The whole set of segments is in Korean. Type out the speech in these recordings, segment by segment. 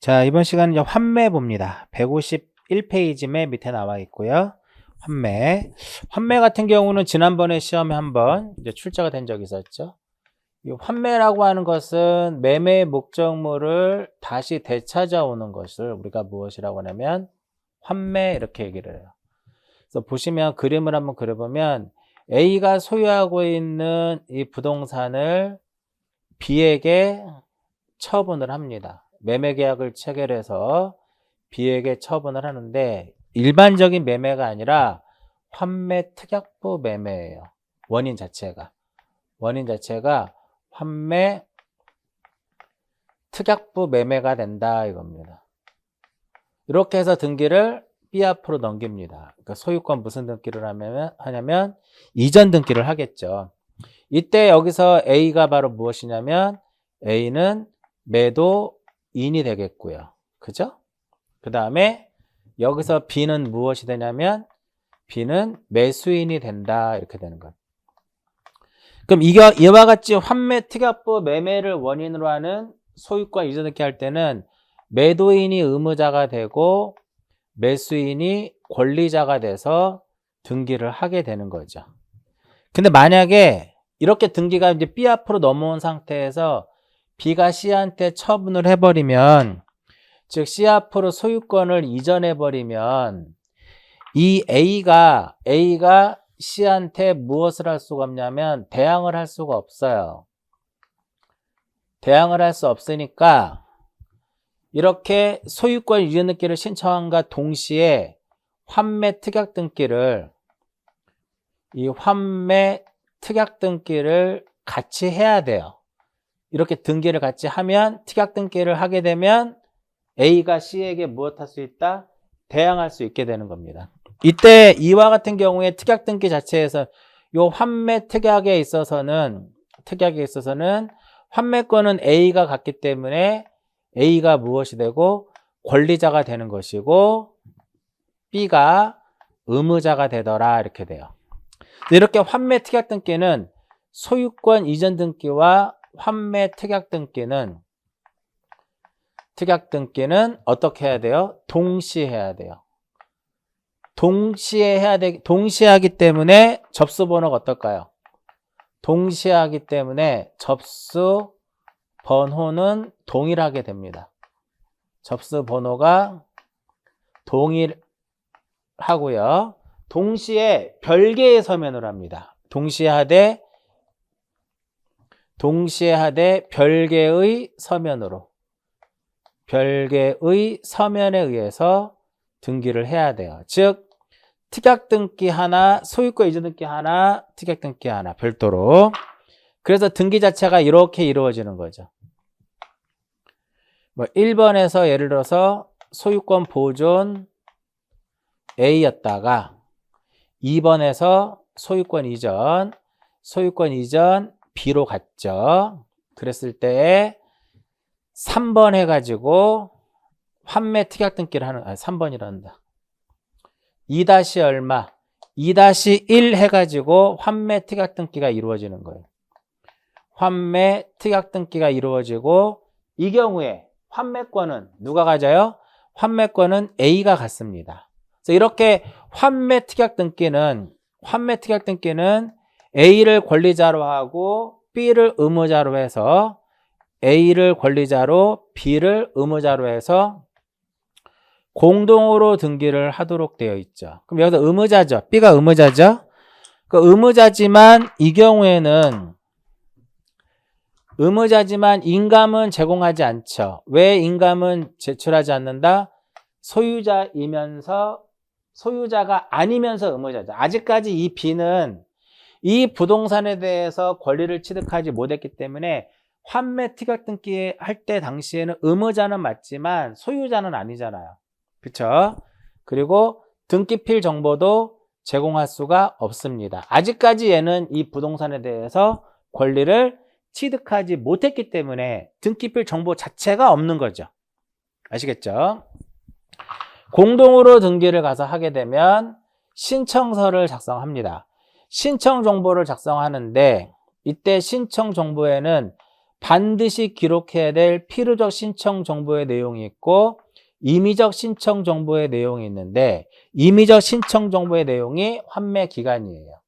자, 이번 시간은 이제 환매 봅니다. 151페이지 맨 밑에 나와 있고요. 환매 같은 경우는 지난번에 시험에 한번 이제 출제가 된 적이 있었죠. 이 환매라고 하는 것은 매매 목적물을 다시 되찾아오는 것을 우리가 무엇이라고 하냐면 환매 이렇게 얘기를 해요. 그래서 보시면 그림을 한번 그려보면 A가 소유하고 있는 이 부동산을 B에게 처분을 합니다. 매매 계약을 체결해서 B에게 처분을 하는데 일반적인 매매가 아니라 환매 특약부 매매예요. 원인 자체가 환매 특약부 매매가 된다 이겁니다. 이렇게 해서 등기를 B 앞으로 넘깁니다. 그러니까 소유권 무슨 등기를 하냐면 이전 등기를 하겠죠. 이때 여기서 A가 바로 무엇이냐면 A는 매도인이 되겠고요. 그죠? 그 다음에 여기서 B는 무엇이 되냐면 B는 매수인이 된다 이렇게 되는 것. 그럼 이와 같이 환매 특약부 매매를 원인으로 하는 소유권 이전 등기 할 때는 매도인이 의무자가 되고 매수인이 권리자가 돼서 등기를 하게 되는 거죠. 근데 만약에 이렇게 등기가 이제 B 앞으로 넘어온 상태에서 B가 C한테 처분을 해버리면, 즉 C 앞으로 소유권을 이전해버리면 이 A가 C한테 무엇을 할 수가 없냐면 대항을 할 수가 없어요. 대항을 할 수 없으니까 이렇게 소유권 이전 등기를 신청함과 동시에 환매 특약 등기를 같이 해야 돼요. 이렇게 등기를 같이 하면 특약 등기를 하게 되면 A가 C에게 무엇 할 수 있다? 대항할 수 있게 되는 겁니다. 이때 이와 같은 경우에 특약 등기 자체에서 요 환매 특약에 있어서는 환매권은 A가 갖기 때문에 A가 무엇이 되고 권리자가 되는 것이고 B가 의무자가 되더라 이렇게 돼요. 이렇게 환매 특약 등기는 소유권 이전 등기와 환매 특약 등기는 어떻게 해야 돼요? 동시에 해야 돼요. 동시에 하기 때문에 접수 번호가 어떨까요? 동시에 하기 때문에 접수 번호는 동일하게 됩니다. 접수 번호가 동일하고요. 동시에 별개의 서면으로 합니다. 동시에 하되 별개의 서면에 의해서 등기를 해야 돼요. 즉 특약 등기 하나, 소유권 이전 등기 하나, 특약 등기 하나 별도로. 그래서 등기 자체가 이렇게 이루어지는 거죠. 1번에서 예를 들어서 소유권 보존 A였다가 2번에서 소유권 이전 B로 갔죠. 그랬을 때 3번 해가지고 환매 특약 등기를 하는, 3번이란다. 2- 얼마? 2-1 해가지고 환매 특약 등기가 이루어지는 거예요. 환매 특약 등기가 이루어지고 이 경우에 환매권은 누가 가져요? 환매권은 A가 갖습니다. 그래서 이렇게 환매 특약 등기는 A를 권리자로 하고 B를 의무자로 해서 A를 권리자로 B를 의무자로 해서 공동으로 등기를 하도록 되어 있죠. 그럼 여기서 의무자죠. B가 의무자죠. 그 의무자지만 이 경우에는 인감은 제공하지 않죠. 왜 인감은 제출하지 않는다? 소유자가 아니면서 의무자죠. 아직까지 이 B는 이 부동산에 대해서 권리를 취득하지 못했기 때문에 환매 특약 등기 할 때 당시에는 의무자는 맞지만 소유자는 아니잖아요. 그렇죠? 그리고 등기필 정보도 제공할 수가 없습니다. 아직까지 얘는 이 부동산에 대해서 권리를 취득하지 못했기 때문에 등기필 정보 자체가 없는 거죠. 아시겠죠? 공동으로 등기를 가서 하게 되면 신청서를 작성합니다. 신청 정보를 작성하는데 이때 신청 정보에는 반드시 기록해야 될 필요적 신청 정보의 내용이 있고 임의적 신청 정보의 내용이 있는데 임의적 신청 정보의 내용이 환매 기간이에요.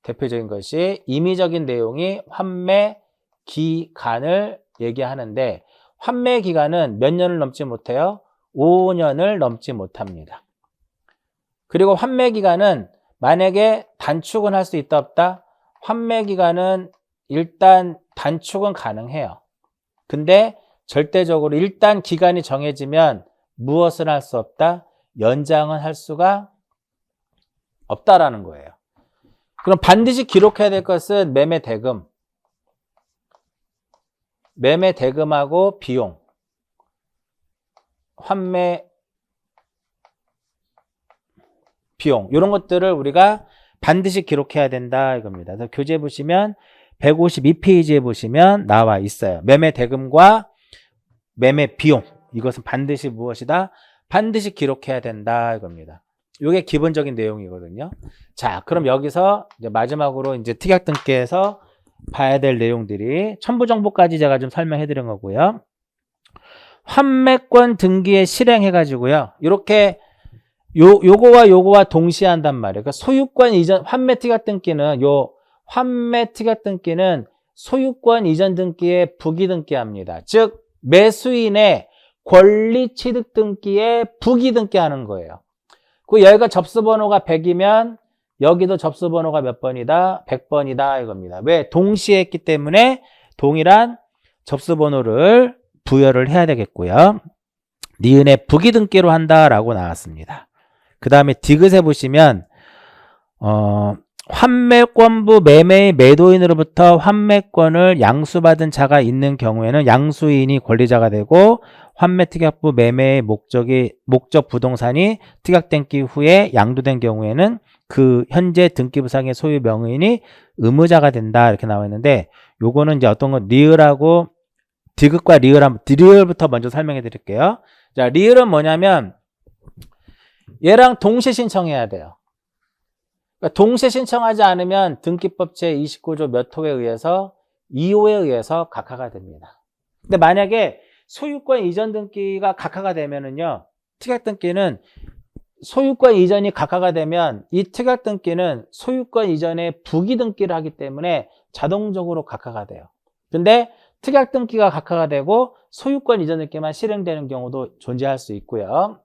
대표적인 것이 임의적인 내용이 환매 기간을 얘기하는데 환매 기간은 몇 년을 넘지 못해요? 5년을 넘지 못합니다. 그리고 환매 기간은 만약에 단축은 할 수 있다 없다? 환매 기간은 일단 단축은 가능해요. 근데 절대적으로 일단 기간이 정해지면 무엇을 할 수 없다? 연장은 할 수가 없다라는 거예요. 그럼 반드시 기록해야 될 것은 매매 대금, 매매 대금하고 비용, 환매 비용 이런 것들을 우리가 반드시 기록해야 된다 이겁니다. 그래서 교재 보시면 152페이지에 보시면 나와 있어요. 매매 대금과 매매 비용 이것은 반드시 무엇이다? 반드시 기록해야 된다 이겁니다. 이게 기본적인 내용이거든요. 자, 그럼 여기서 이제 마지막으로 이제 특약 등기에서 봐야 될 내용들이 첨부 정보까지 제가 좀 설명해 드린 거고요. 환매권 등기에 실행해가지고요. 이렇게 요거와 동시에 한단 말이에요. 그러니까 소유권 이전, 환매 특약 등기는 환매 특약 등기는 소유권 이전 등기에 부기 등기합니다. 즉, 매수인의 권리 취득 등기에 부기 등기하는 거예요. 그 여기가 접수번호가 100이면 여기도 접수번호가 몇 번이다? 100번이다 이겁니다. 왜? 동시에 했기 때문에 동일한 접수번호를 부여를 해야 되겠고요. 니은의 부기 등기로 한다라고 나왔습니다. 그 다음에 디귿에 보시면 환매권부 매매의 매도인으로부터 환매권을 양수받은 자가 있는 경우에는 양수인이 권리자가 되고 환매특약부 매매의 목적 부동산이 특약등기 후에 양도된 경우에는 그 현재 등기부상의 소유 명의인이 의무자가 된다 이렇게 나와 있는데 요거는 이제 어떤 건 리을하고 디귿과 리을부터 먼저 설명해 드릴게요. 자, 리을은 뭐냐면 얘랑 동시에 신청해야 돼요. 그러니까 동시에 신청하지 않으면 등기법 제29조 몇 호에 의해서 2호에 의해서 각하가 됩니다. 근데 만약에 소유권 이전 등기가 각하가 되면은요, 특약 등기는 소유권 이전이 각하가 되면 이 특약 등기는 소유권 이전에 부기 등기를 하기 때문에 자동적으로 각하가 돼요. 근데 특약 등기가 각하가 되고 소유권 이전 등기만 실행되는 경우도 존재할 수 있고요.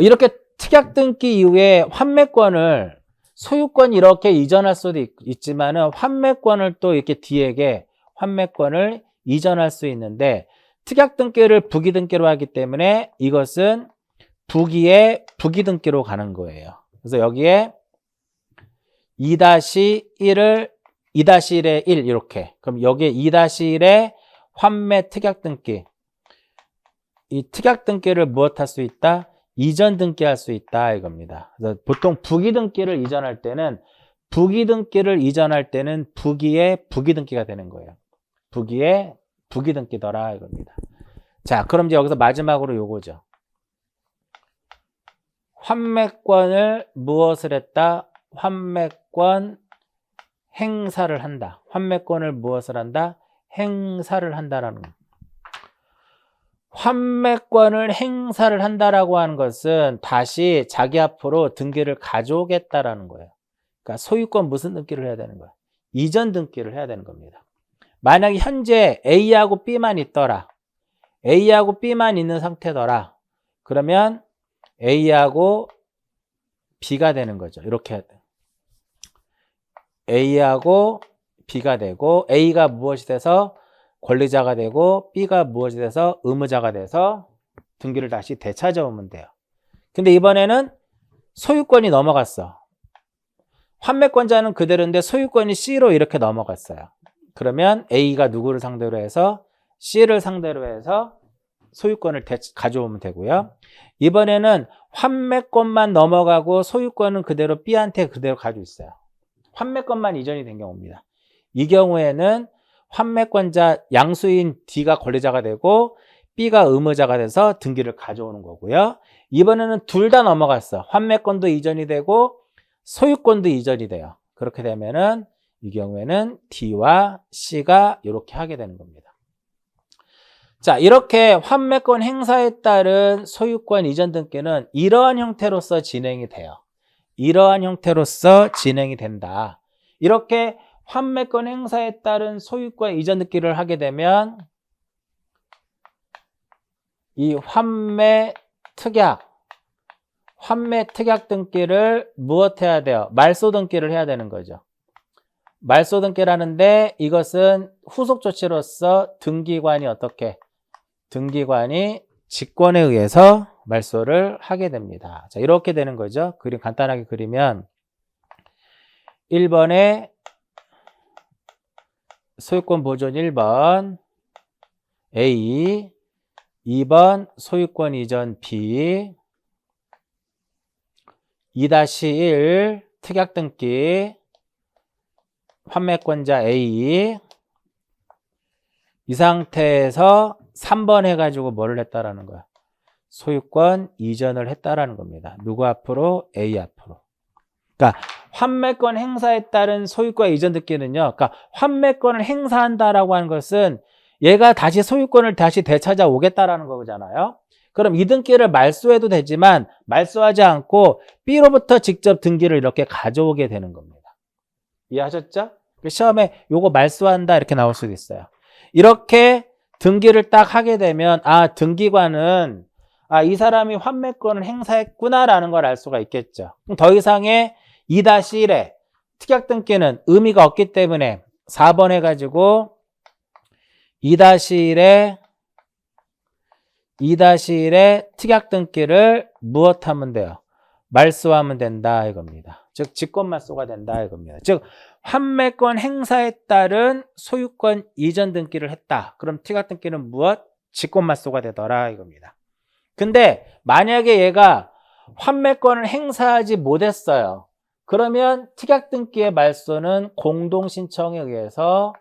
이렇게 특약 등기 이후에 환매권을 소유권 이렇게 이전할 수도 있지만은 환매권을 또 이렇게 뒤에게 환매권을 이전할 수 있는데 특약 등기를 부기 등기로 하기 때문에 이것은 부기의 부기 등기로 가는 거예요. 그래서 여기에 2-1을 2-1에 1 이렇게. 그럼 여기에 2-1에 환매 특약 등기. 이 특약 등기를 무엇 할 수 있다? 이전 등기할 수 있다 이겁니다. 그래서 보통 부기 등기를 이전할 때는 부기의 부기 등기가 되는 거예요. 부기의 부기 등기더라 이겁니다. 자, 그럼 이제 여기서 마지막으로 요거죠. 환매권을 무엇을 했다? 환매권 행사를 한다. 환매권을 무엇을 한다? 행사를 한다라는 거예요. 환매권을 행사를 한다라고 하는 것은 다시 자기 앞으로 등기를 가져오겠다라는 거예요. 그러니까 소유권 무슨 등기를 해야 되는 거예요? 이전 등기를 해야 되는 겁니다. 만약에 현재 A하고 B만 있더라. A하고 B만 있는 상태더라. 그러면 A하고 B가 되는 거죠. 이렇게 A하고 B가 되고 A가 무엇이 돼서 권리자가 되고 B가 무엇이 돼서 의무자가 돼서 등기를 다시 되찾아오면 돼요. 근데 이번에는 소유권이 넘어갔어. 환매권자는 그대로인데 소유권이 C로 이렇게 넘어갔어요. 그러면 A가 누구를 상대로 해서 C를 상대로 해서 소유권을 가져오면 되고요. 이번에는 환매권만 넘어가고 소유권은 그대로 B한테 그대로 가지고 있어요. 환매권만 이전이 된 경우입니다. 이 경우에는 환매권자 양수인 D가 권리자가 되고 B가 의무자가 돼서 등기를 가져오는 거고요. 이번에는 둘 다 넘어갔어. 환매권도 이전이 되고 소유권도 이전이 돼요. 그렇게 되면은 이 경우에는 D와 C가 이렇게 하게 되는 겁니다. 자, 이렇게 환매권 행사에 따른 소유권 이전 등기는 이러한 형태로서 진행이 돼요. 이러한 형태로서 진행이 된다. 이렇게 환매권 행사에 따른 소유권 이전 등기를 하게 되면 이 환매 특약 등기를 무엇해야 돼요? 말소 등기를 해야 되는 거죠. 말소 등기라는데 이것은 후속 조치로서 등기관이 어떻게? 등기관이 직권에 의해서 말소를 하게 됩니다. 자, 이렇게 되는 거죠. 그림 간단하게 그리면 1번에 소유권 보존 1번 A, 2번 소유권 이전 B, 2-1 특약 등기 환매권자 A, 이 상태에서 3번 해가지고 뭐를 했다라는 거야? 소유권 이전을 했다라는 겁니다. 누구 앞으로? A 앞으로. 그러니까 환매권 행사에 따른 소유권 이전 등기는요. 그러니까 환매권을 행사한다라고 하는 것은 얘가 다시 소유권을 다시 되찾아오겠다라는 거잖아요. 그럼 이 등기를 말소해도 되지만 말소하지 않고 B로부터 직접 등기를 이렇게 가져오게 되는 겁니다. 이해하셨죠? 시험에 요거 말소한다 이렇게 나올 수도 있어요. 이렇게 등기를 딱 하게 되면 등기관은 이 사람이 환매권을 행사했구나라는 걸 알 수가 있겠죠. 더 이상의 2-1의 특약 등기는 의미가 없기 때문에 4번 해가지고 2-1의 특약 등기를 무엇하면 돼요? 말소하면 된다 이겁니다. 즉 직권말소가 된다 이겁니다. 즉 환매권 행사에 따른 소유권 이전 등기를 했다. 그럼 특약 등기는 무엇? 직권말소가 되더라 이겁니다. 근데 만약에 얘가 환매권을 행사하지 못했어요. 그러면 특약 등기의 말소는 공동에 의해서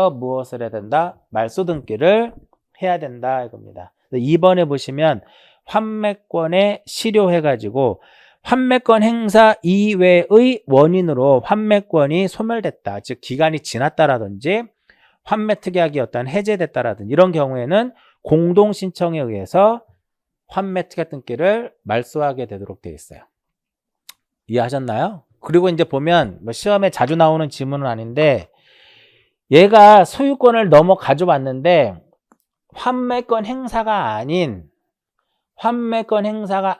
무엇을 해야 된다? 말소 등기를 해야 된다 이겁니다. 2번에 보시면 환매권에 실효해가지고 환매권 행사 이외의 원인으로 환매권이 소멸됐다. 즉 기간이 지났다라든지 환매 특약이 해제됐다라든지 이런 경우에는 공동신청에 의해서 환매 특약 등기를 말소하게 되도록 되어 있어요. 이해하셨나요? 그리고 이제 보면 시험에 자주 나오는 질문은 아닌데 얘가 소유권을 넘어 가져왔는데 환매권 행사가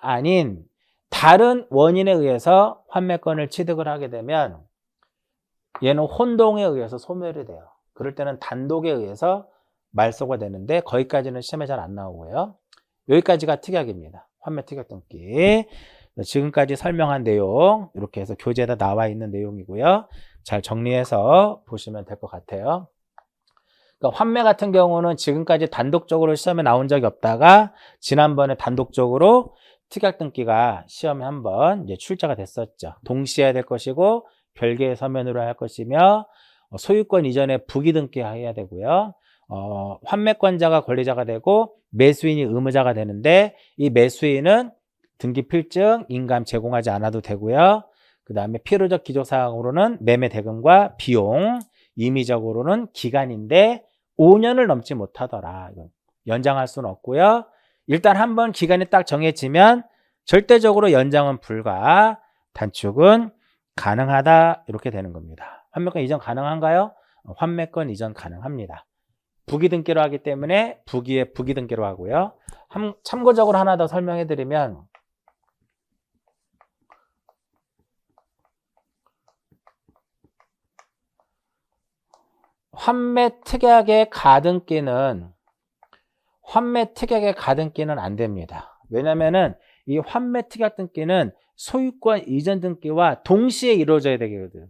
아닌 다른 원인에 의해서 환매권을 취득을 하게 되면 얘는 혼동에 의해서 소멸이 돼요. 그럴 때는 단독에 의해서 말소가 되는데 거기까지는 시험에 잘 안 나오고요. 여기까지가 특약입니다. 환매 특약 등기. 지금까지 설명한 내용 이렇게 해서 교재에다 나와 있는 내용이고요. 잘 정리해서 보시면 될 것 같아요. 그러니까 환매 같은 경우는 지금까지 단독적으로 시험에 나온 적이 없다가 지난번에 단독적으로 특약 등기가 시험에 한번 이제 출제가 됐었죠. 동시에 해야 될 것이고 별개의 서면으로 할 것이며 소유권 이전에 부기 등기해야 되고요. 환매권자가 권리자가 되고 매수인이 의무자가 되는데 이 매수인은 등기 필증, 인감 제공하지 않아도 되고요. 그 다음에 필요적 기조사항으로는 매매 대금과 비용, 임의적으로는 기간인데 5년을 넘지 못하더라. 연장할 수는 없고요. 일단 한번 기간이 딱 정해지면 절대적으로 연장은 불가, 단축은 가능하다 이렇게 되는 겁니다. 환매권 이전 가능한가요? 환매권 이전 가능합니다. 부기 등기로 하기 때문에 부기에 부기 등기로 하고요. 참고적으로 하나 더 설명해 드리면 환매 특약의 가등기는 안 됩니다. 왜냐면은 이 환매 특약 등기는 소유권 이전 등기와 동시에 이루어져야 되거든요.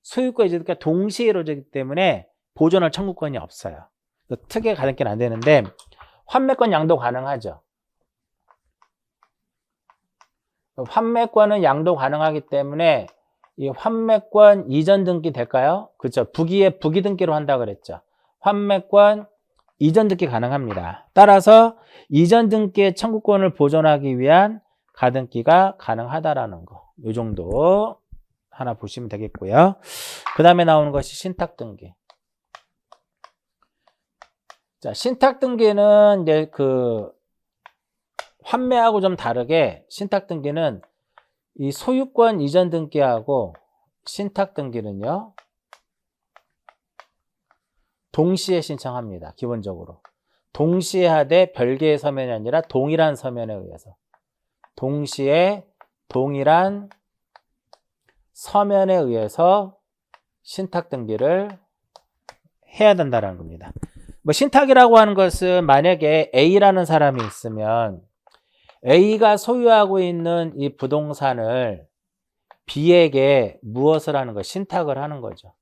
소유권 이전 등기가 동시에 이루어지기 때문에 보존할 청구권이 없어요. 특약의 가등기는 안 되는데 환매권 양도 가능하죠. 환매권은 양도 가능하기 때문에 이 환매권 이전 등기 될까요? 그렇죠. 부기에 부기 등기로 한다 그랬죠. 환매권 이전 등기 가능합니다. 따라서 이전 등기의 청구권을 보존하기 위한 가등기가 가능하다라는 거. 이 정도 하나 보시면 되겠고요. 그 다음에 나오는 것이 신탁등기. 자, 신탁등기는 이제 그 환매하고 좀 다르게 신탁등기는 이 소유권 이전 등기하고 신탁등기는요, 동시에 신청합니다. 기본적으로. 동시에 하되 별개의 서면이 아니라 동일한 서면에 의해서. 동시에 동일한 서면에 의해서 신탁등기를 해야 된다는 겁니다. 뭐 신탁이라고 하는 것은 만약에 A라는 사람이 있으면 A가 소유하고 있는 이 부동산을 B에게 무엇을 하는 거? 신탁을 하는 거죠.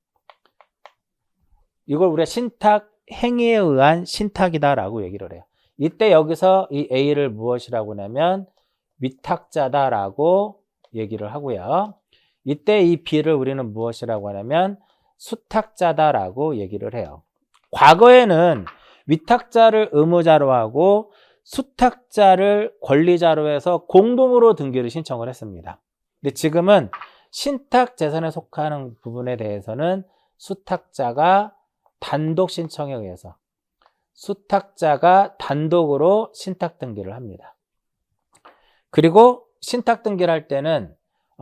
이걸 우리가 신탁 행위에 의한 신탁이다라고 얘기를 해요. 이때 여기서 이 A를 무엇이라고 하냐면 위탁자다라고 얘기를 하고요. 이때 이 B를 우리는 무엇이라고 하냐면 수탁자다라고 얘기를 해요. 과거에는 위탁자를 의무자로 하고 수탁자를 권리자로 해서 공동으로 등기를 신청을 했습니다. 근데 지금은 신탁 재산에 속하는 부분에 대해서는 수탁자가 단독 신청에 의해서 수탁자가 단독으로 신탁 등기를 합니다. 그리고 신탁 등기를 할 때는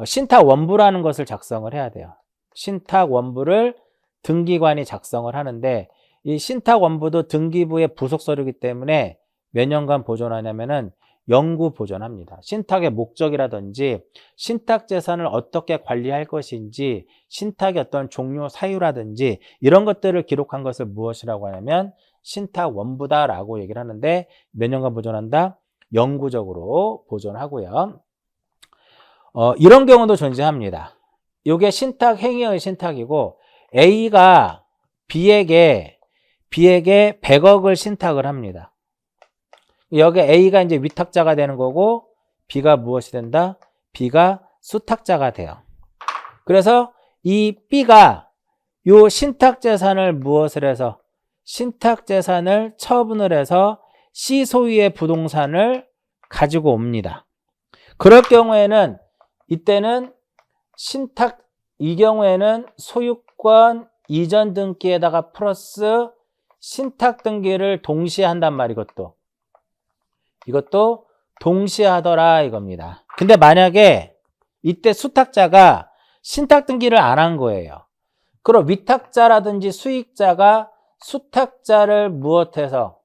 신탁 원부라는 것을 작성을 해야 돼요. 신탁 원부를 등기관이 작성을 하는데 이 신탁 원부도 등기부의 부속 서류이기 때문에 몇 년간 보존하냐면은 영구 보존합니다. 신탁의 목적이라든지 신탁 재산을 어떻게 관리할 것인지 신탁의 어떤 종료 사유라든지 이런 것들을 기록한 것을 무엇이라고 하냐면 신탁 원부다라고 얘기를 하는데 몇 년간 보존한다? 영구적으로 보존하고요. 이런 경우도 존재합니다. 이게 신탁 행위의 신탁이고 A가 B에게 100억을 신탁을 합니다. 여기 A가 이제 위탁자가 되는 거고 B가 무엇이 된다? B가 수탁자가 돼요. 그래서 이 B가 요 신탁 재산을 무엇을 해서 신탁 재산을 처분을 해서 C 소유의 부동산을 가지고 옵니다. 그럴 경우에는 이때는 이 경우에는 소유권 이전 등기에다가 플러스 신탁 등기를 동시에 한단 말이에요. 이것도 동시에 하더라 이겁니다. 근데 만약에 이때 수탁자가 신탁 등기를 안 한 거예요. 그럼 위탁자라든지 수익자가 수탁자를 무엇해서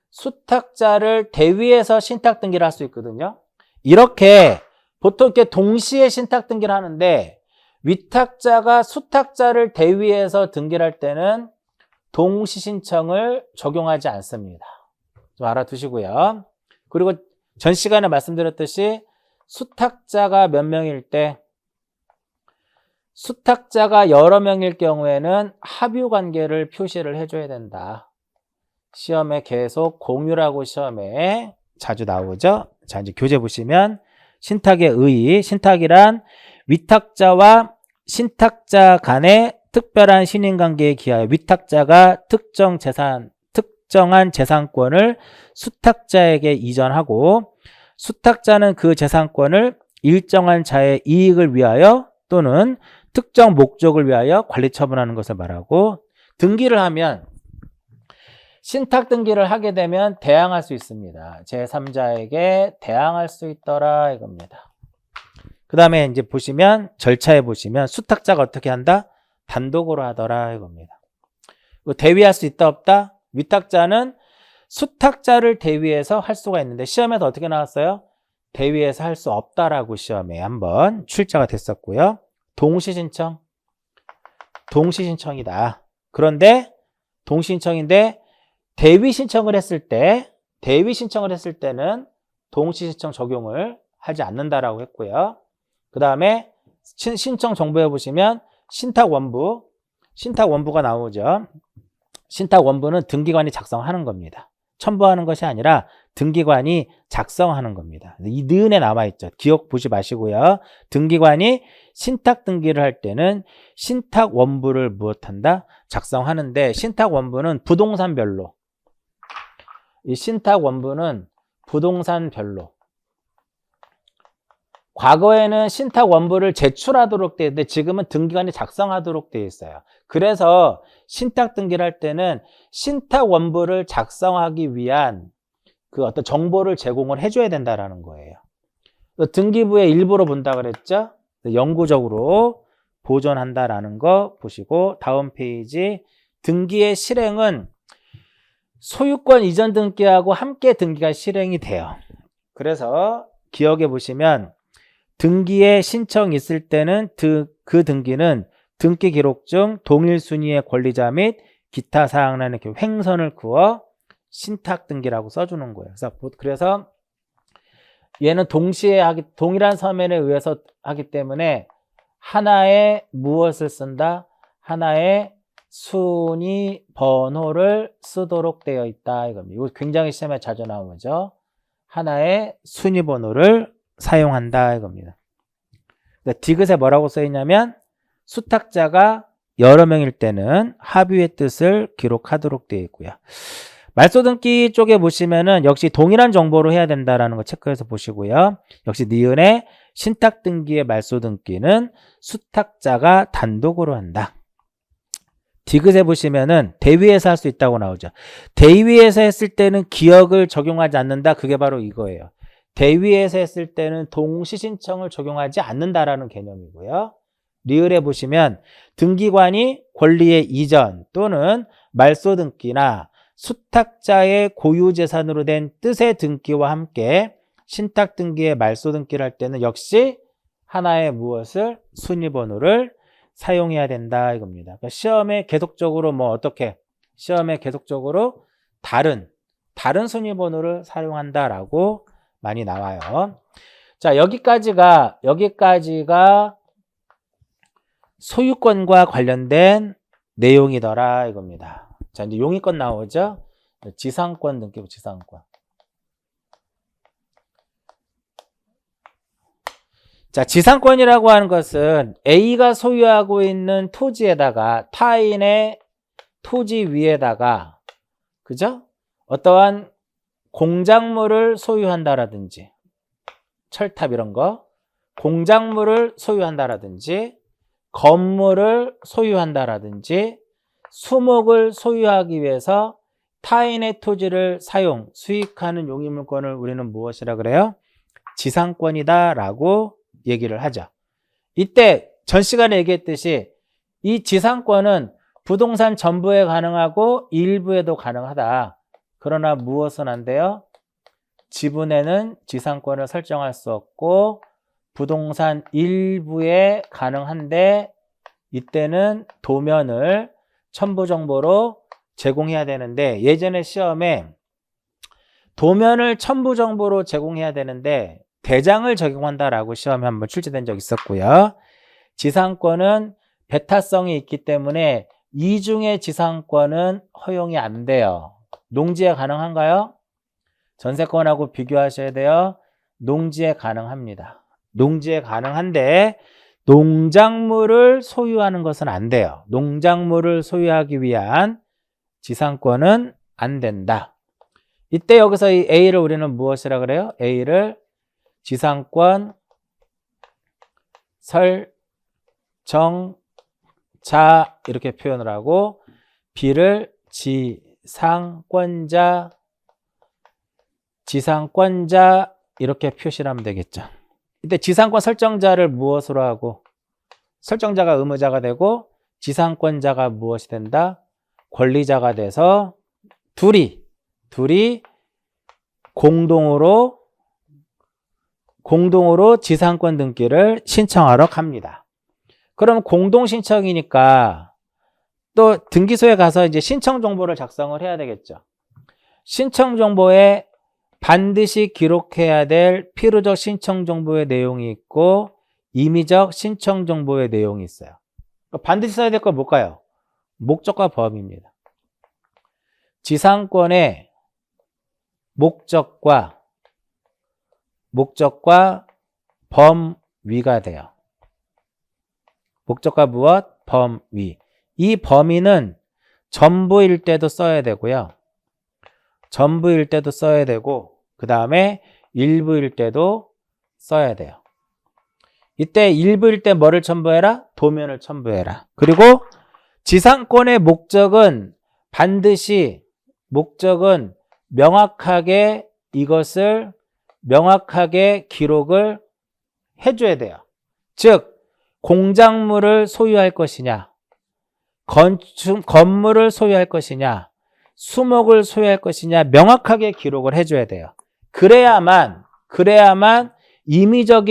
수탁자를 대위해서 신탁 등기를 할 수 있거든요. 이렇게 보통 이렇게 동시에 신탁 등기를 하는데 위탁자가 수탁자를 대위해서 등기를 할 때는 동시 신청을 적용하지 않습니다. 좀 알아두시고요. 그리고 전 시간에 말씀드렸듯이 수탁자가 몇 명일 때 수탁자가 여러 명일 경우에는 합유 관계를 표시를 해줘야 된다. 시험에 계속 공유라고 시험에 자주 나오죠. 자, 이제 교재 보시면 신탁의 의의, 신탁이란 위탁자와 신탁자 간의 특별한 신인관계에 기하여 위탁자가 특정한 재산권을 수탁자에게 이전하고 수탁자는 그 재산권을 일정한 자의 이익을 위하여 또는 특정 목적을 위하여 관리 처분하는 것을 말하고 등기를 하면 신탁 등기를 하게 되면 대항할 수 있습니다. 제3자에게 대항할 수 있더라 이겁니다. 그 다음에 이제 보시면 절차에 보시면 수탁자가 어떻게 한다? 단독으로 하더라 이겁니다. 대위할 수 있다 없다? 위탁자는 수탁자를 대위해서 할 수가 있는데 시험에서 어떻게 나왔어요? 대위해서 할 수 없다라고 시험에 한번 출제가 됐었고요. 동시신청. 동시신청이다. 그런데 동시신청인데 대위 신청을 했을 때는 동시신청 적용을 하지 않는다라고 했고요. 그 다음에 신청 정보에 보시면 신탁원부가 나오죠. 신탁원부는 등기관이 작성하는 겁니다. 첨부하는 것이 아니라 등기관이 작성하는 겁니다. 이 느은에 남아있죠. 기억 보지 마시고요. 등기관이 신탁 등기를 할 때는 신탁원부를 무엇한다? 작성하는데 신탁원부는 부동산별로 이 신탁원부는 부동산별로 과거에는 신탁 원부를 제출하도록 되어 있는데 지금은 등기관이 작성하도록 되어 있어요. 그래서 신탁 등기를 할 때는 신탁 원부를 작성하기 위한 그 어떤 정보를 제공을 해줘야 된다라는 거예요. 등기부의 일부로 본다 그랬죠? 영구적으로 보존한다라는 거 보시고 다음 페이지 등기의 실행은 소유권 이전 등기하고 함께 등기가 실행이 돼요. 그래서 기억해 보시면 등기에 신청이 있을 때는 그 등기는 등기 기록 중 동일 순위의 권리자 및 기타 사항란에 횡선을 그어 신탁 등기라고 써주는 거예요. 그래서 얘는 동일한 서면에 의해서 하기 때문에 하나의 무엇을 쓴다? 하나의 순위 번호를 쓰도록 되어 있다 이겁니다. 이거 굉장히 시험에 자주 나오죠. 하나의 순위 번호를 사용한다 이겁니다. 디귿에 뭐라고 써 있냐면 수탁자가 여러 명일 때는 합의의 뜻을 기록하도록 되어 있고요. 말소등기 쪽에 보시면은 역시 동일한 정보로 해야 된다라는 거 체크해서 보시고요. 역시 니은의 신탁등기의 말소등기는 수탁자가 단독으로 한다. 디귿에 보시면은 대위에서 할 수 있다고 나오죠. 대위에서 했을 때는 기억을 적용하지 않는다. 그게 바로 이거예요. 대위에서 했을 때는 동시신청을 적용하지 않는다라는 개념이고요. 리을에 보시면 등기관이 권리의 이전 또는 말소등기나 수탁자의 고유재산으로 된 뜻의 등기와 함께 신탁등기의 말소등기를 할 때는 역시 하나의 무엇을 순위번호를 사용해야 된다 이겁니다. 그러니까 시험에 계속적으로 시험에 계속적으로 다른 순위번호를 사용한다라고 많이 나와요. 자, 여기까지가 소유권과 관련된 내용이더라 이겁니다. 자, 이제 용의권 나오죠? 지상권 등기부 지상권. 자, 지상권이라고 하는 것은 A가 소유하고 있는 토지에다가 타인의 토지 위에다가 그죠? 어떠한 공작물을 소유한다라든지 철탑 이런 거 공작물을 소유한다라든지 건물을 소유한다라든지 수목을 소유하기 위해서 타인의 토지를 수익하는 용의물권을 우리는 무엇이라 그래요? 지상권이다라고 얘기를 하죠. 이때 전 시간에 얘기했듯이 이 지상권은 부동산 전부에 가능하고 일부에도 가능하다. 그러나 무엇은 안 돼요? 지분에는 지상권을 설정할 수 없고 부동산 일부에 가능한데 이때는 도면을 첨부정보로 제공해야 되는데 예전에 시험에 도면을 첨부정보로 제공해야 되는데 대장을 적용한다라고 시험에 한번 출제된 적이 있었고요. 지상권은 배타성이 있기 때문에 이중의 지상권은 허용이 안 돼요. 농지에 가능한가요? 전세권하고 비교하셔야 돼요. 농지에 가능합니다. 농지에 가능한데 농작물을 소유하는 것은 안 돼요. 농작물을 소유하기 위한 지상권은 안 된다. 이때 여기서 이 A를 우리는 무엇이라 그래요? A를 지상권 설정자 이렇게 표현을 하고 B를 지상권자 이렇게 표시를 하면 되겠죠. 이때 지상권 설정자를 무엇으로 하고 설정자가 의무자가 되고 지상권자가 무엇이 된다? 권리자가 돼서 둘이 공동으로 지상권 등기를 신청하러 갑니다. 그럼 공동 신청이니까 또 등기소에 가서 이제 신청 정보를 작성을 해야 되겠죠. 신청 정보에 반드시 기록해야 될 필요적 신청 정보의 내용이 있고 임의적 신청 정보의 내용이 있어요. 반드시 써야 될 건 뭘까요? 목적과 범위입니다. 지상권의 목적과 범위가 돼요. 목적과 무엇? 범위. 이 범위는 전부일 때도 써야 되고요. 전부일 때도 써야 되고 그 다음에 일부일 때도 써야 돼요. 이때 일부일 때 뭐를 첨부해라? 도면을 첨부해라. 그리고 지상권의 목적은 반드시 명확하게 이것을 명확하게 기록을 해줘야 돼요. 즉 공작물을 소유할 것이냐, 건물을 소유할 것이냐, 수목을 소유할 것이냐 명확하게 기록을 해줘야 돼요. 그래야만 임의적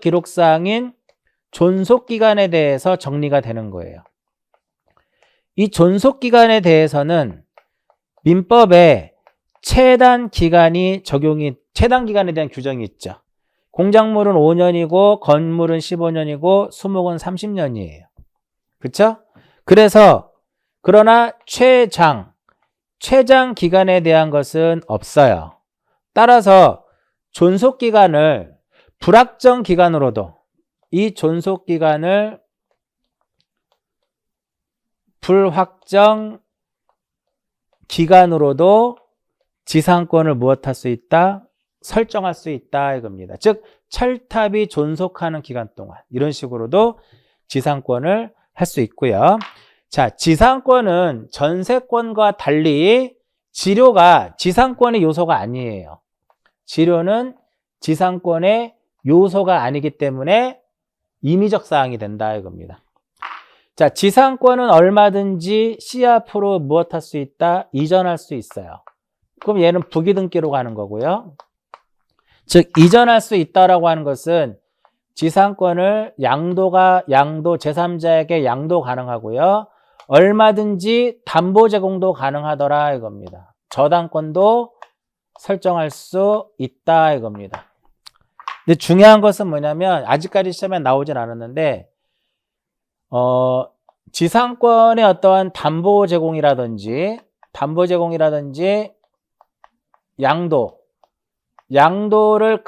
기록사항인 존속기간에 대해서 정리가 되는 거예요. 이 존속기간에 대해서는 민법에 최단 기간에 대한 규정이 있죠. 공작물은 5년이고 건물은 15년이고 수목은 30년이에요. 그렇죠? 그러나 최장 기간에 대한 것은 없어요. 따라서 존속기간을 불확정 기간으로도 이 존속기간을 불확정 기간으로도 지상권을 무엇할 수 있다? 설정할 수 있다 이겁니다. 즉 철탑이 존속하는 기간 동안 이런 식으로도 지상권을 할 수 있고요. 자, 지상권은 전세권과 달리 지료가 지상권의 요소가 아니에요. 지료는 지상권의 요소가 아니기 때문에 임의적 사항이 된다 이겁니다. 자, 지상권은 얼마든지 C 앞으로 무엇할 수 있다? 이전할 수 있어요. 그럼 얘는 부기등기로 가는 거고요. 즉 이전할 수 있다라고 하는 것은 지상권을 양도 제3자에게 양도 가능하고요. 얼마든지 담보 제공도 가능하더라 이겁니다. 저당권도 설정할 수 있다 이겁니다. 근데 중요한 것은 뭐냐면 아직까지 시험에 나오진 않았는데 지상권의 어떠한 담보 제공이라든지 양도를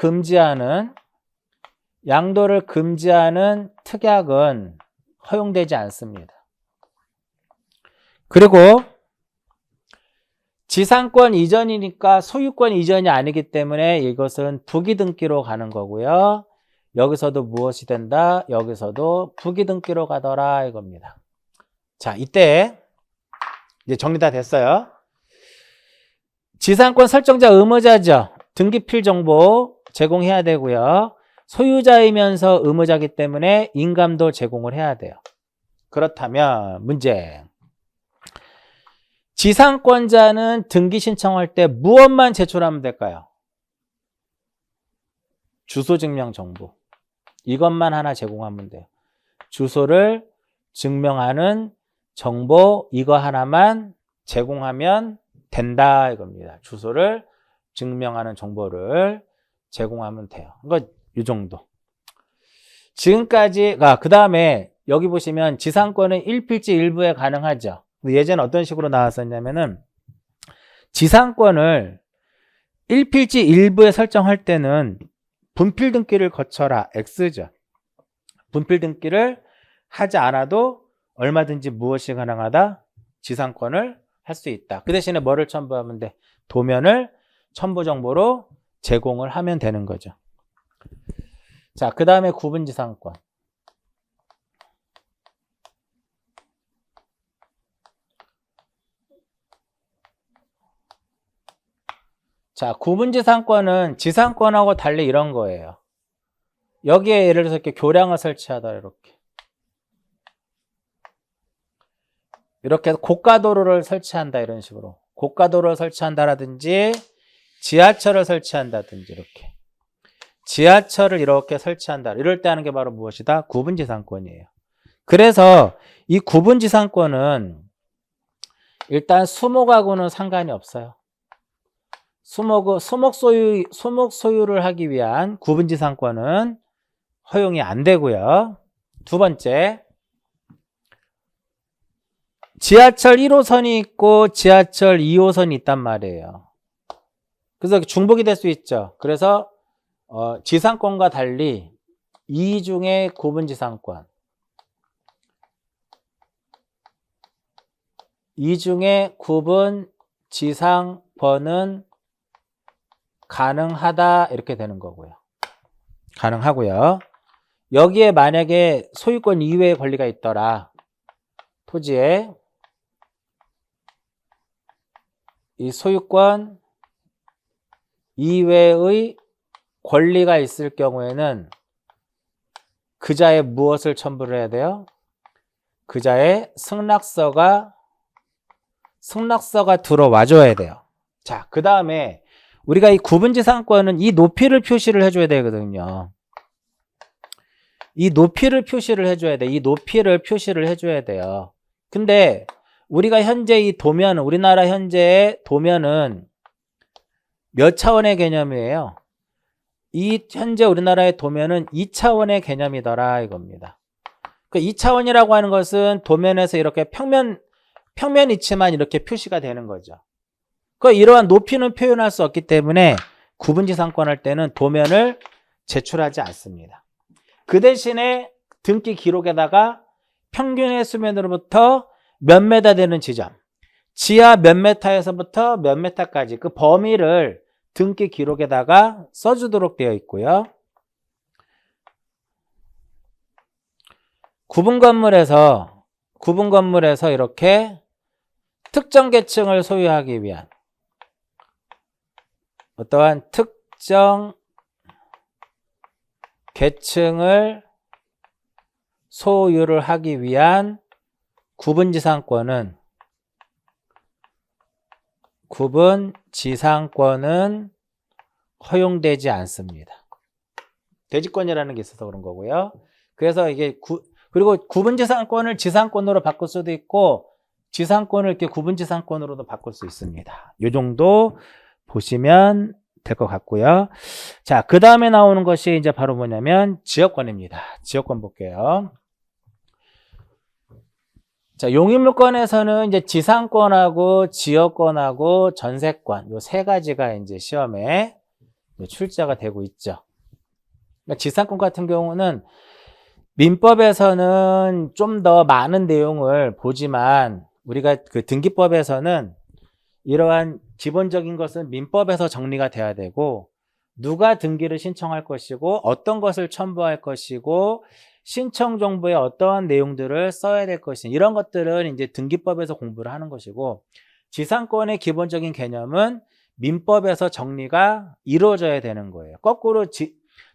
금지하는 특약은 허용되지 않습니다. 그리고 지상권 이전이니까 소유권 이전이 아니기 때문에 이것은 부기등기로 가는 거고요. 여기서도 무엇이 된다? 여기서도 부기등기로 가더라 이겁니다. 자, 이때 이제 정리 다 됐어요. 지상권 설정자 의무자죠. 등기필 정보 제공해야 되고요. 소유자이면서 의무자이기 때문에 인감도 제공을 해야 돼요. 그렇다면 문제. 지상권자는 등기 신청할 때 무엇만 제출하면 될까요? 주소 증명 정보. 이것만 하나 제공하면 돼요. 주소를 증명하는 정보 이거 하나만 제공하면 된다 이겁니다. 주소를 증명하는 정보를 제공하면 돼요. 그러니까 이 정도. 지금까지 그 다음에 여기 보시면 지상권은 일필지 일부에 가능하죠. 예전에 어떤 식으로 나왔었냐면은 지상권을 일필지 일부에 설정할 때는 분필 등기를 거쳐라 X죠. 분필 등기를 하지 않아도 얼마든지 무엇이 가능하다? 지상권을 할 수 있다. 그 대신에 뭐를 첨부하면 돼? 도면을 첨부 정보로 제공을 하면 되는 거죠. 자, 그 다음에 구분지상권. 자, 구분지상권은 지상권하고 달리 이런 거예요. 여기에 예를 들어서 이렇게 교량을 설치하다 이렇게 고가도로를 설치한다 이런 식으로 고가도로를 설치한다라든지 지하철을 설치한다든지 이렇게 지하철을 이렇게 설치한다 이럴 때 하는 게 바로 무엇이다? 구분지상권이에요. 그래서 이 구분지상권은 일단 수목하고는 상관이 없어요. 수목 소유를 하기 위한 구분지상권은 허용이 안 되고요. 두 번째, 지하철 1호선이 있고 지하철 2호선이 있단 말이에요. 그래서 중복이 될 수 있죠. 그래서 지상권과 달리 이중의 구분지상권, 이중의 구분지상권은 가능하다 이렇게 되는 거고요. 가능하고요. 여기에 만약에 소유권 이외의 권리가 있더라. 토지에 이 소유권 이외의 권리가 있을 경우에는 그자의 무엇을 첨부를 해야 돼요? 그자의 승낙서가 들어와줘야 돼요. 자, 그 다음에 우리가 이 구분지상권은 이 높이를 표시를 해줘야 되거든요. 이 높이를 표시를 해줘야 돼. 이 높이를 표시를 해줘야 돼요. 근데 우리가 현재 이 도면, 우리나라 현재의 도면은 몇 차원의 개념이에요? 이 현재 우리나라의 도면은 2차원의 개념이더라 이겁니다. 그 2차원이라고 하는 것은 도면에서 이렇게 평면 위치만 이렇게 표시가 되는 거죠. 그 이러한 높이는 표현할 수 없기 때문에 구분지상권 할 때는 도면을 제출하지 않습니다. 그 대신에 등기 기록에다가 평균의 수면으로부터 몇 메타 되는 지점, 지하 몇 메타에서부터 몇 메타까지 그 범위를 등기 기록에다가 써주도록 되어 있고요. 구분 건물에서 이렇게 특정 계층을 소유하기 위한 어떠한 특정 계층을 소유를 하기 위한 구분지상권은 허용되지 않습니다. 대지권이라는 게 있어서 그런 거고요. 그래서 이게 그리고 구분지상권을 지상권으로 바꿀 수도 있고 지상권을 이렇게 구분지상권으로도 바꿀 수 있습니다. 이 정도 보시면 될 것 같고요. 자, 그 다음에 나오는 것이 이제 바로 뭐냐면 지역권입니다. 지역권 볼게요. 자, 용의물권에서는 이제 지상권하고 지역권하고 전세권 요 세 가지가 이제 시험에 출제가 되고 있죠. 그러니까 지상권 같은 경우는 민법에서는 좀 더 많은 내용을 보지만 우리가 그 등기법에서는 이러한 기본적인 것은 민법에서 정리가 돼야 되고 누가 등기를 신청할 것이고 어떤 것을 첨부할 것이고 신청 정보에 어떠한 내용들을 써야 될 것이니 이런 것들은 이제 등기법에서 공부를 하는 것이고 지상권의 기본적인 개념은 민법에서 정리가 이루어져야 되는 거예요. 거꾸로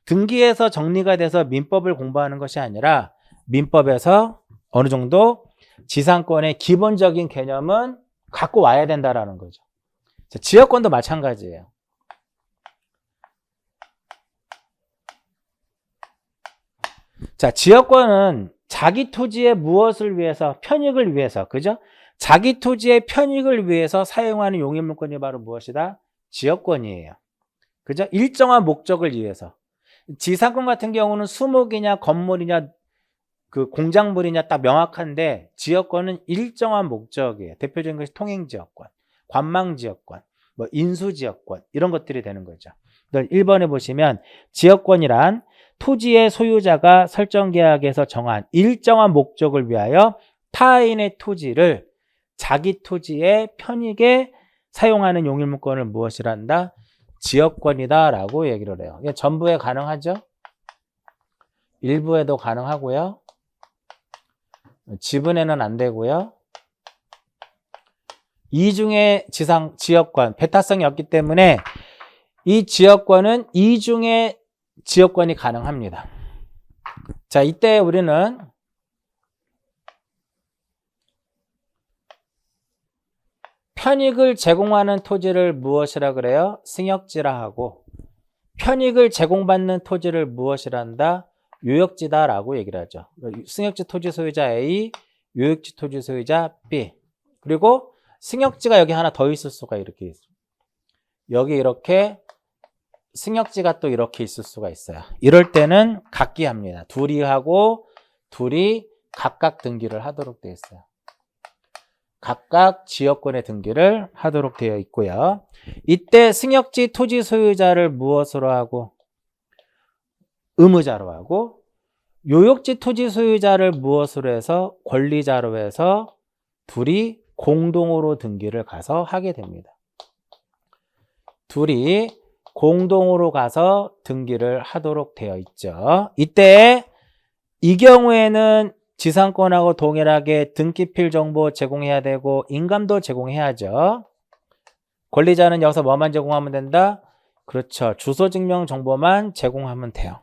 등기에서 정리가 돼서 민법을 공부하는 것이 아니라 민법에서 어느 정도 지상권의 기본적인 개념은 갖고 와야 된다라는 거죠. 지역권도 마찬가지예요. 자, 지역권은 자기 토지의 무엇을 위해서, 편익을 위해서, 그죠? 자기 토지의 편익을 위해서 사용하는 용의물권이 바로 무엇이다? 지역권이에요. 그죠? 일정한 목적을 위해서. 지상권 같은 경우는 수목이냐, 건물이냐, 그 공작물이냐 딱 명확한데 지역권은 일정한 목적이에요. 대표적인 것이 통행지역권, 관망지역권, 뭐 인수지역권 이런 것들이 되는 거죠. 1번에 보시면 지역권이란 토지의 소유자가 설정계약에서 정한 일정한 목적을 위하여 타인의 토지를 자기 토지의 편익에 사용하는 용의물권을 무엇이라 한다? 지역권이다 라고 얘기를 해요. 이게 전부에 가능하죠? 일부에도 가능하고요. 지분에는 안 되고요. 이중의 지역권, 배타성이 없기 때문에 이 지역권은 이중의 지역권이 가능합니다. 자, 이때 우리는 편익을 제공하는 토지를 무엇이라 그래요? 승역지라 하고 편익을 제공받는 토지를 무엇이라 한다? 요역지다라고 얘기를 하죠. 승역지 토지 소유자 A, 요역지 토지 소유자 B. 그리고 승역지가 여기 하나 더 있을 수가 이렇게 있어요. 여기 이렇게 승역지가 또 이렇게 있을 수가 있어요. 이럴 때는 각기 합니다. 둘이 하고 둘이 각각 등기를 하도록 되어 있어요. 각각 지역권의 등기를 하도록 되어 있고요. 이때 승역지 토지 소유자를 무엇으로 하고? 의무자로 하고 요역지 토지 소유자를 무엇으로 해서? 권리자로 해서 둘이 공동으로 등기를 가서 하게 됩니다. 둘이 공동으로 가서 등기를 하도록 되어 있죠. 이때 이 경우에는 지상권하고 동일하게 등기필 정보 제공해야 되고 인감도 제공해야죠. 권리자는 여기서 뭐만 제공하면 된다? 그렇죠. 주소 증명 정보만 제공하면 돼요.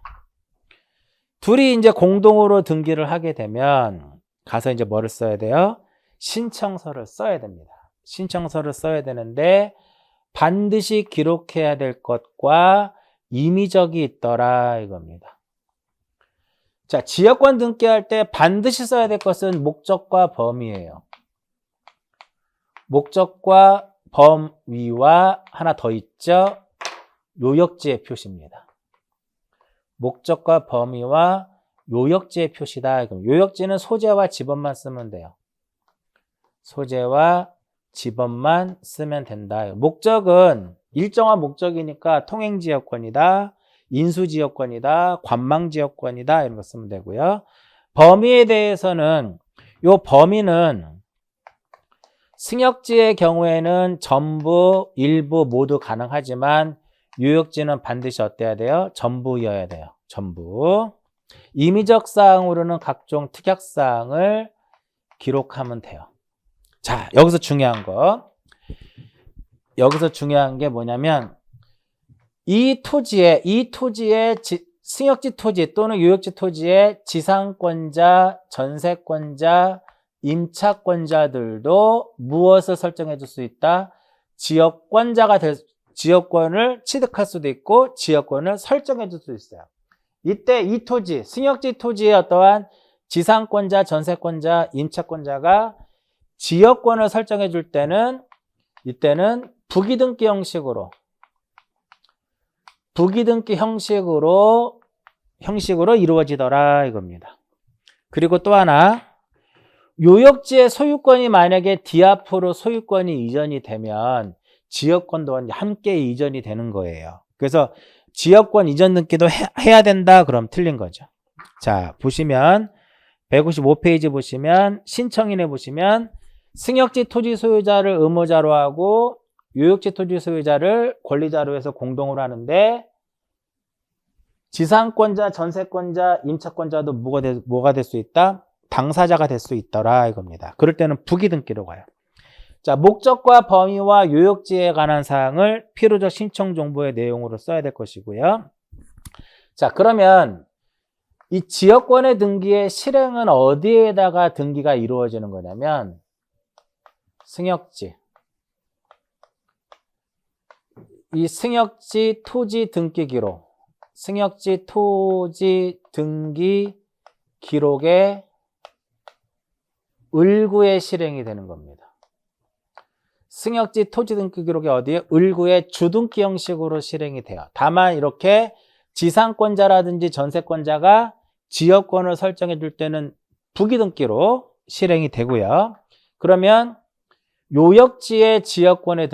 둘이 이제 공동으로 등기를 하게 되면 가서 이제 뭐를 써야 돼요? 신청서를 써야 됩니다. 신청서를 써야 되는데 반드시 기록해야 될 것과 임의적이 있더라 이겁니다. 자, 지역권 등기할 때 반드시 써야 될 것은 목적과 범위예요. 목적과 범위와 하나 더 있죠. 요역지의 표시입니다. 목적과 범위와 요역지의 표시다. 요역지는 소재와 지번만 쓰면 돼요. 소재와 지번만 쓰면 된다. 목적은 일정한 목적이니까 통행지역권이다, 인수지역권이다, 관망지역권이다 이런 거 쓰면 되고요. 범위에 대해서는 요 범위는 승역지의 경우에는 전부, 일부 모두 가능하지만 요역지는 반드시 어때야 돼요? 전부여야 돼요. 전부. 임의적 사항으로는 각종 특약사항을 기록하면 돼요. 자, 여기서 중요한 거. 여기서 중요한 게 뭐냐면 이 토지에 승역지 토지 또는 요역지 토지의 지상권자, 전세권자, 임차권자들도 무엇을 설정해 줄 수 있다? 지역권을 취득할 수도 있고 지역권을 설정해 줄 수 있어요. 이때 이 토지, 승역지 토지의 어떠한 지상권자, 전세권자, 임차권자가 지역권을 설정해 줄 때는 이때는 부기등기 형식으로 이루어지더라 이겁니다. 그리고 또 하나, 요역지의 소유권이 만약에 디아프로 소유권이 이전이 되면 지역권도 함께 이전이 되는 거예요. 그래서 지역권 이전 등기도 해야 된다 그럼 틀린 거죠. 자, 보시면 155페이지 보시면 신청인에 보시면 승역지 토지 소유자를 의무자로 하고 요역지 토지 소유자를 권리자로 해서 공동으로 하는데 지상권자, 전세권자, 임차권자도 뭐가 될 수 있다? 당사자가 될 수 있더라 이겁니다. 그럴 때는 부기등기로 가요. 자, 목적과 범위와 요역지에 관한 사항을 필요적 신청 정보의 내용으로 써야 될 것이고요. 자, 그러면 이 지역권의 등기의 실행은 어디에다가 등기가 이루어지는 거냐면 승역지. 이 승역지 토지 등기 기록. 승역지 토지 등기 기록의 을구에 실행이 되는 겁니다. 승역지 토지 등기 기록이 어디에? 을구의 주등기 형식으로 실행이 돼요. 다만 이렇게 지상권자라든지 전세권자가 지역권을 설정해 줄 때는 부기등기로 실행이 되고요. 그러면 요역지의 지역권의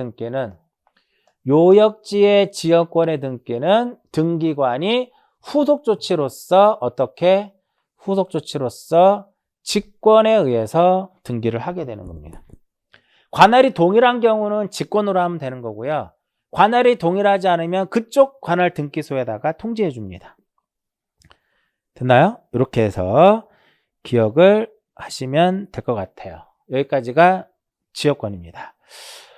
등기는 등기관이 후속 조치로서 어떻게? 후속 조치로서 직권에 의해서 등기를 하게 되는 겁니다. 관할이 동일한 경우는 직권으로 하면 되는 거고요. 관할이 동일하지 않으면 그쪽 관할 등기소에다가 통지해 줍니다. 됐나요? 이렇게 해서 기억을 하시면 될 것 같아요. 여기까지가 지역권입니다.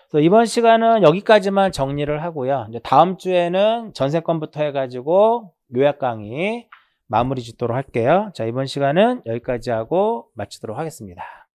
그래서 이번 시간은 여기까지만 정리를 하고요. 이제 다음 주에는 전세권부터 해가지고 요약 강의 마무리 짓도록 할게요. 자, 이번 시간은 여기까지 하고 마치도록 하겠습니다.